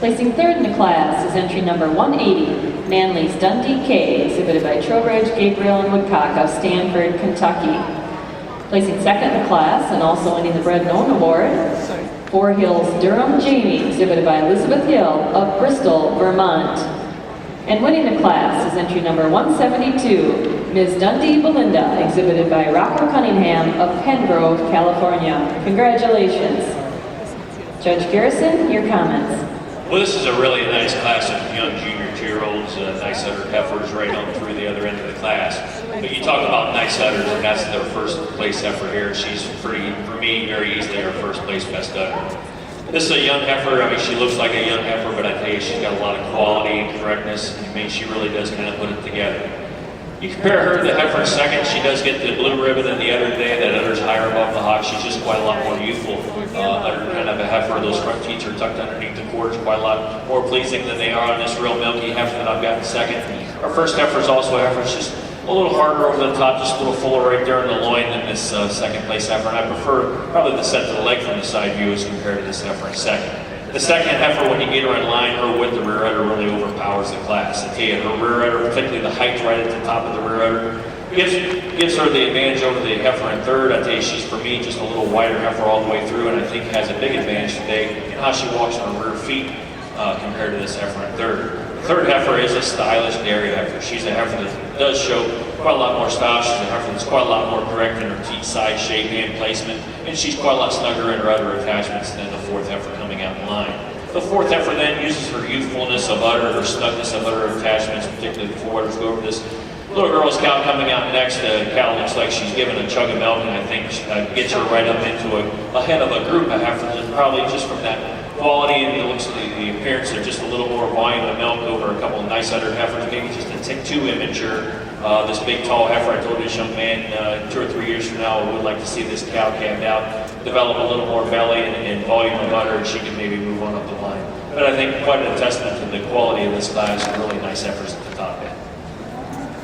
Placing third in the class is entry number 180, Manleys Dundee K, exhibited by Trowbridge, Gabriel, and Woodcock of Stanford, Kentucky. Placing second in the class and also winning the Bred Known Award, Four Hills Durham Jamie, exhibited by Elizabeth Hill of Bristol, Vermont. And winning the class is entry number 172, Ms. Dundee Balinda, exhibited by Rocco Cunningham of Penngrove, California. Congratulations. Judge Garrison, your comments. Well, this is a really nice class of young junior 2-year-olds, nice udder heifers right on through the other end of the class. But you talk about nice udders, and that's their first place heifer here. She's pretty, for me, very easily our first place best udder. This is a young heifer. I mean, she looks like a young heifer, but I tell you, she's got a lot of quality and correctness. I mean, she really does kind of put it together. You compare her to the heifer in second, she does get the blue ribbon, and the other day that udder's higher above the hock. She's just quite a lot more youthful. Udder kind of a heifer. Those front teeth are tucked underneath the quarters, quite a lot more pleasing than they are on this real milky heifer that I've got in second. Our first heifer is also a heifer. It's just a little harder over the top, just a little fuller right there in the loin than this second place heifer. And I prefer probably the set to the leg from the side view as compared to this heifer in second. The second heifer, when you get her in line, her width, the rear udder really overpowers the class. I tell you, her rear udder, particularly the height right at the top of the rear udder, gives her the advantage over the heifer in third. I tell you, she's, for me, just a little wider heifer all the way through, and I think has a big advantage today in how she walks on her rear feet compared to this heifer in third. The third heifer is a stylish dairy heifer. She's a heifer that does show quite a lot more style. She's a heifer that's quite a lot more correct in her teeth size, shape, and placement, and she's quite a lot snugger in her other attachments than the fourth heifer coming out in line. The fourth heifer then uses her youthfulness of udder, her snugness of udder attachments, particularly the forwarders. Go over this little girl's cow coming out next. The cow looks like she's given a chug of milk, and I think gets her right up into a head of a group of heifers, probably just from that quality and the looks of the appearance of just a little more volume of milk over a couple of nice udder heifers, maybe just a tick too immature. This big tall heifer, I told this young man 2 or 3 years from now, I would like to see this cow calved out, develop a little more belly and volume of udder, and she can maybe move on up the line. But I think quite a testament to the quality of this class and really nice heifers at the top end.